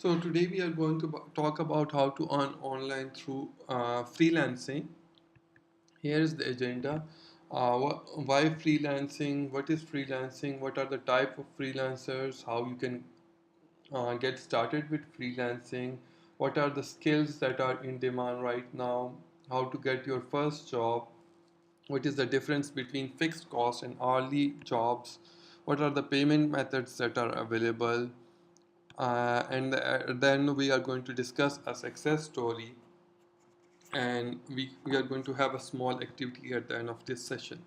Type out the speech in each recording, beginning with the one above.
So today we are going to talk about how to earn online through freelancing. Here is the agenda. Why freelancing? What is freelancing? What are the type of freelancers? How you can get started with freelancing? What are the skills that are in demand right now? How to get your first job? What is the difference between fixed cost and hourly jobs? What are the payment methods that are available? And then we are going to discuss a success story, and we are going to have a small activity at the end of this session.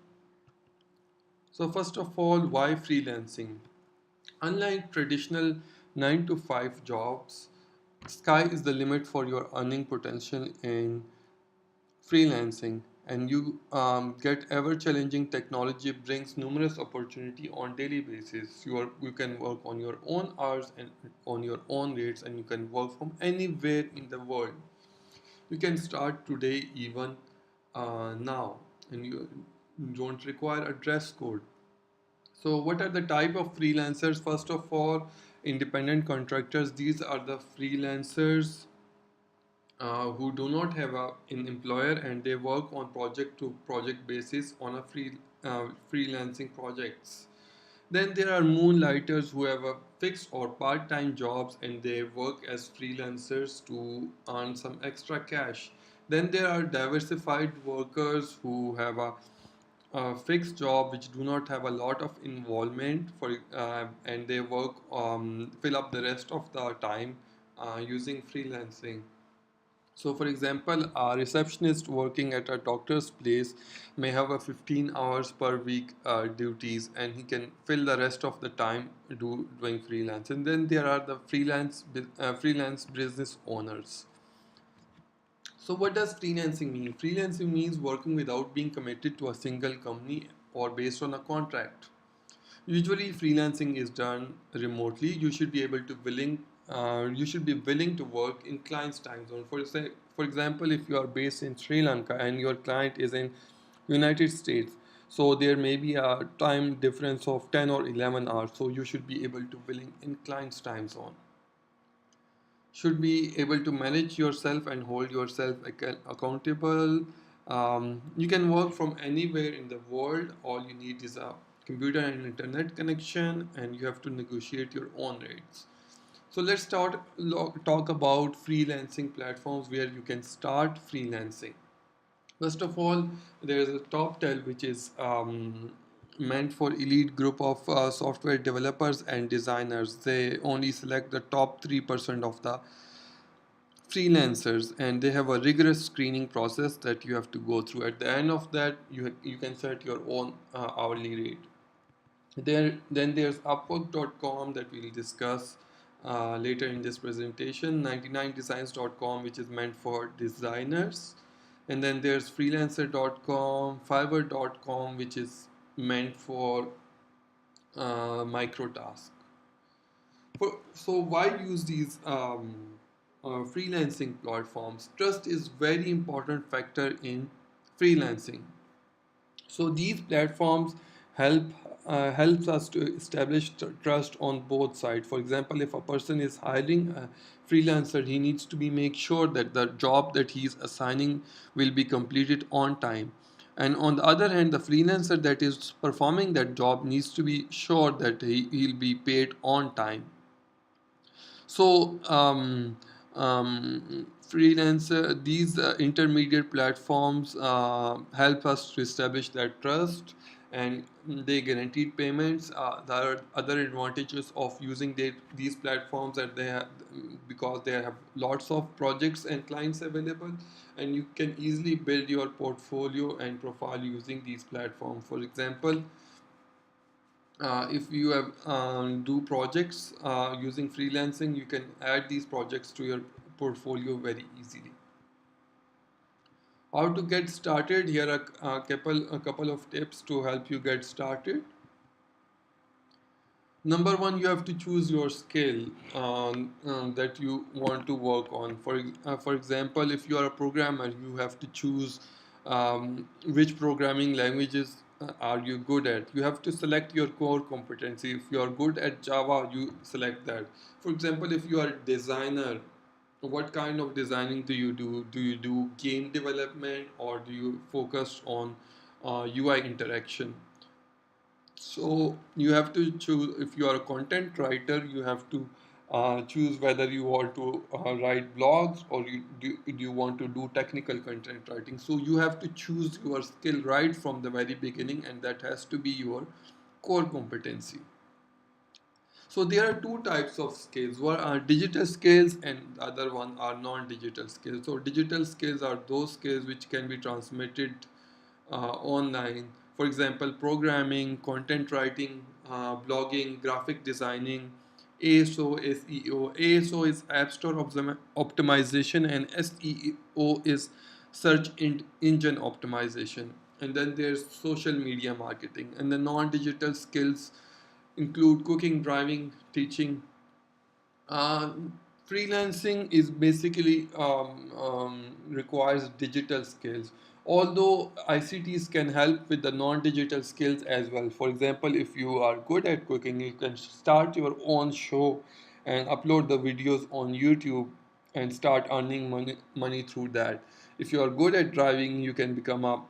So first of all, why freelancing? Unlike traditional 9 to 5 jobs, sky is the limit for your earning potential in freelancing, and you get ever challenging technology brings numerous opportunity on daily basis. You can work on your own hours and on your own rates, and you can work from anywhere in the world. You can start today, even now, and you don't require a dress code. So what are the type of freelancers? First of all, independent contractors. These are the freelancers who do not have an employer, and they work on project to project basis on a freelancing projects. Then there are moonlighters who have a fixed or part-time jobs, and they work as freelancers to earn some extra cash. Then there are diversified workers who have a fixed job which do not have a lot of involvement and they work fill up the rest of the time using freelancing. So, for example, a receptionist working at a doctor's place may have a 15 hours per week duties, and he can fill the rest of the time doing freelance. And then there are the freelance business owners. So, what does freelancing mean? Freelancing means working without being committed to a single company or based on a contract. Usually, freelancing is done remotely. You should be willing to work in client's time zone. For example, if you are based in Sri Lanka and your client is in United States, so there may be a time difference of 10 or 11 hours. So you should be able to willing in client's time zone. Should be able to manage yourself and hold yourself accountable. You can work from anywhere in the world. All you need is a computer and internet connection, and you have to negotiate your own rates. So let's talk about freelancing platforms where you can start freelancing. First of all, there is a top 10 which is meant for elite group of software developers and designers. They only select the top 3% of the freelancers, and they have a rigorous screening process that you have to go through. At the end of that, you can set your own hourly rate. Then there's upwork.com that we'll discuss later in this presentation. 99designs.com, which is meant for designers. And then there's freelancer.com, fiverr.com, which is meant for micro tasks. So why use these freelancing platforms? Trust is very important factor in freelancing. So these platforms help helps us to establish trust on both sides. For example, if a person is hiring a freelancer, he needs to be make sure that the job that he is assigning will be completed on time. And on the other hand, the freelancer that is performing that job needs to be sure that he'll be paid on time. So, freelancer, these intermediate platforms help us to establish that trust, and they guaranteed payments. There are other advantages of using these platforms that they have, because they have lots of projects and clients available, and you can easily build your portfolio and profile using these platforms. For example, if you have do projects using freelancing, you can add these projects to your portfolio very easily. How to get started? Here are a couple of tips to help you get started. Number one, you have to choose your skill that you want to work on. For example, if you are a programmer, you have to choose which programming languages are you good at? You have to select your core competency. If you are good at Java, you select that. For example, if you are a designer, what kind of designing do you do? Do you do game development, or do you focus on UI interaction? So you have to choose. If you are a content writer, you have to choose whether you want to write blogs, or do you want to do technical content writing. So you have to choose your skill right from the very beginning, and that has to be your core competency. So there are two types of skills. One are digital skills, and the other one are non-digital skills. So digital skills are those skills which can be transmitted online. For example, programming, content writing, blogging, graphic designing, ASO, SEO. ASO is App Store optimization, and SEO is search engine optimization. And then there's social media marketing. And the non-digital skills include cooking, driving, teaching. uh, Freelancing is basically requires digital skills. Although ICTs can help with the non-digital skills as well. For example, if you are good at cooking, you can start your own show and upload the videos on YouTube and start earning money through that. If you are good at driving, you can become a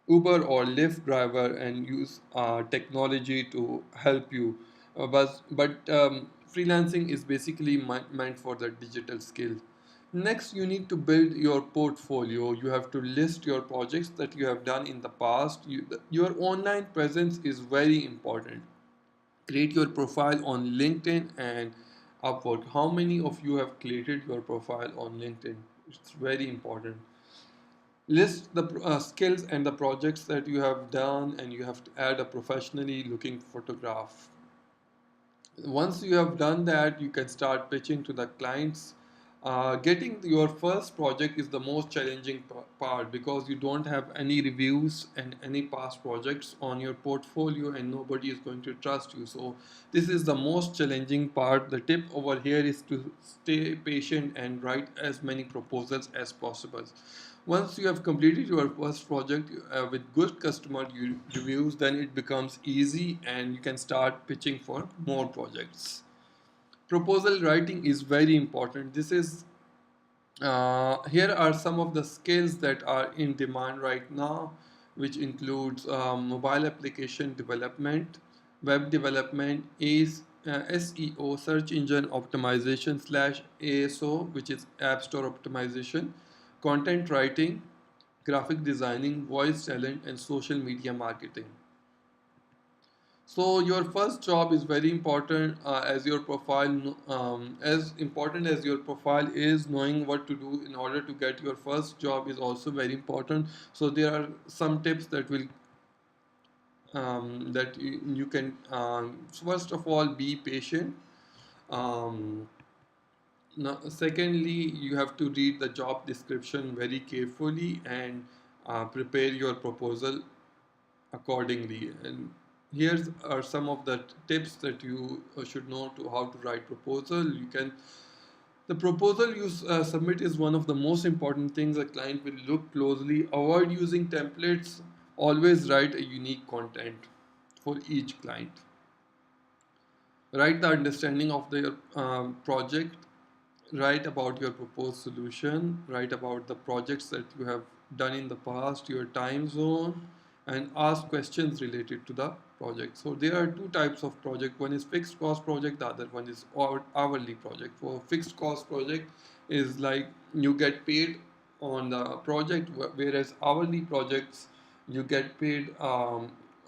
Uber or Lyft driver and use technology to help you. But freelancing is basically meant for the digital skill. Next, you need to build your portfolio. You have to list your projects that you have done in the past. Your online presence is very important. Create your profile on LinkedIn and Upwork. How many of you have created your profile on LinkedIn? It's very important. List the skills and the projects that you have done, and you have to add a professionally looking photograph. Once you have done that, you can start pitching to the clients. Getting your first project is the most challenging part, because you don't have any reviews and any past projects on your portfolio, and nobody is going to trust you. So this is the most challenging part. The tip over here is to stay patient and write as many proposals as possible. Once you have completed your first project with good customer reviews, then it becomes easy and you can start pitching for more projects. Proposal writing is very important. This is Here are some of the skills that are in demand right now, which includes mobile application development, web development, SEO, search engine optimization slash ASO, which is App Store optimization, content writing, graphic designing, voice talent, and social media marketing. So your first job is very important, as your profile, as important as your profile is, knowing what to do in order to get your first job is also very important. So there are some tips that will that you can first of all be patient. Um, Now, secondly, you have to read the job description very carefully and prepare your proposal accordingly. And here's are some of the tips that you should know to how to write proposal. The proposal you submit is one of the most important things. A client will look closely. Avoid using templates. Always write a unique content for each client. Write the understanding of their project. Write about your proposed solution. Write about the projects that you have done in the past, your time zone, and ask questions related to the project. So there are two types of project. One is fixed cost project, the other one is hourly project. For fixed cost project is like you get paid on the project, whereas hourly projects you get paid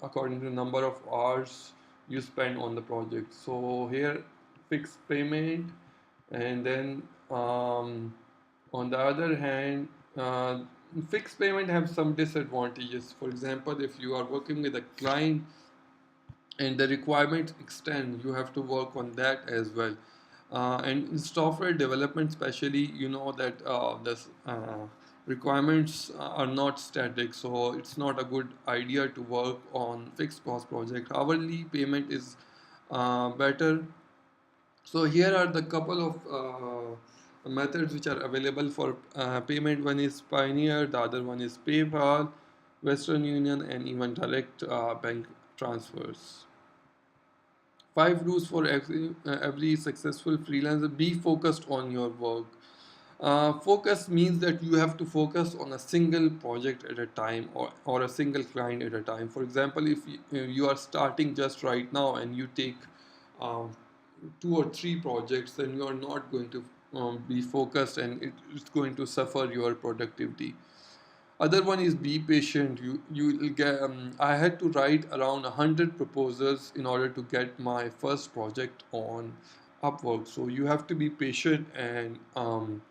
according to the number of hours you spend on the project. So here fixed payment, and then on the other hand, fixed payment have some disadvantages. For example, if you are working with a client and the requirements extend, you have to work on that as well. And in software development especially, you know that this requirements are not static, so it's not a good idea to work on fixed cost project. Hourly payment is better. So here are the couple of methods which are available for payment. One is Pioneer, the other one is PayPal. Western Union, and even direct bank transfers. Five rules for every successful freelancer: be focused on your work. Focus means that you have to focus on a single project at a time, or a single client at a time. For example, if you are starting just right now and you take um, two or three projects, then you are not going to be focused, and it's going to suffer your productivity. Other one is be patient. You will get. I had to write around 100 proposals in order to get my first project on Upwork. So you have to be patient and um,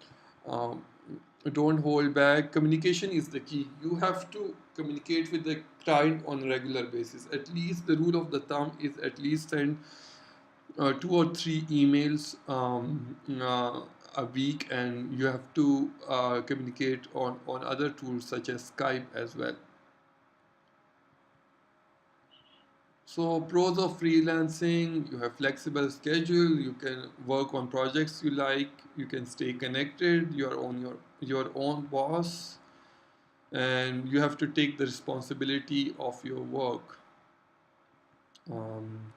don't hold back. Communication is the key. You have to communicate with the client on a regular basis. At least the rule of the thumb is at least send two or three emails a week, and you have to communicate on other tools such as Skype as well. So pros of freelancing: you have flexible schedule, you can work on projects you like, you can stay connected, you're on your own boss, and you have to take the responsibility of your work. Um,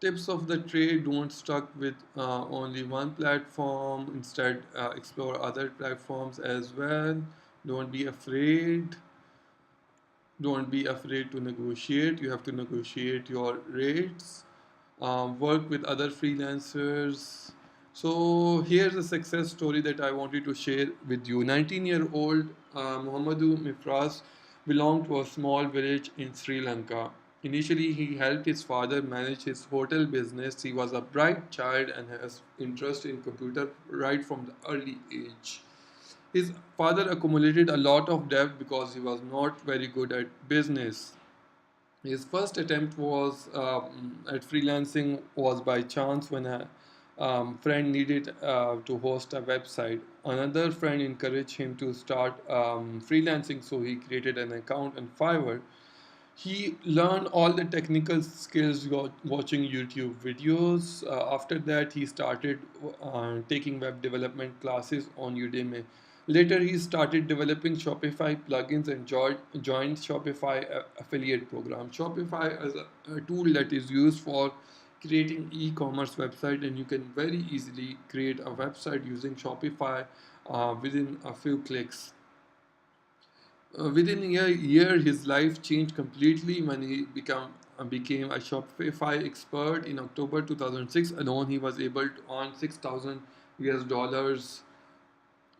Tips of the trade: don't stuck with only one platform, instead explore other platforms as well. Don't be afraid. Don't be afraid to negotiate. You have to negotiate your rates. Work with other freelancers. So here's a success story that I wanted to share with you. 19-year-old Muhammadu Mifraz belonged to a small village in Sri Lanka. Initially, he helped his father manage his hotel business. He was a bright child and has interest in computer right from the early age. His father accumulated a lot of debt because he was not very good at business. His first attempt was at freelancing was by chance when a friend needed to host a website. Another friend encouraged him to start freelancing, so he created an account on Fiverr. He learned all the technical skills watching YouTube videos. After that, he started taking web development classes on Udemy. Later, he started developing Shopify plugins and joined Shopify affiliate program. Shopify is a tool that is used for creating e-commerce website, and you can very easily create a website using Shopify within a few clicks. Within a year, his life changed completely when he became a Shopify expert. In October 2006 alone, he was able to earn 6,000 US dollars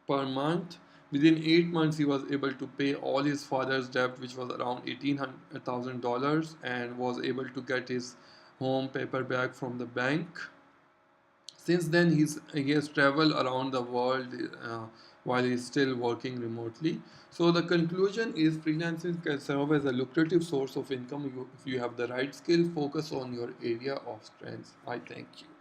per month. Within 8 months, he was able to pay all his father's debt, which was around $18,000, and was able to get his home paper back from the bank. Since then, he has traveled around the world while he's still working remotely. So the conclusion is freelancing can serve as a lucrative source of income if you have the right skill. Focus on your area of strength. I thank you.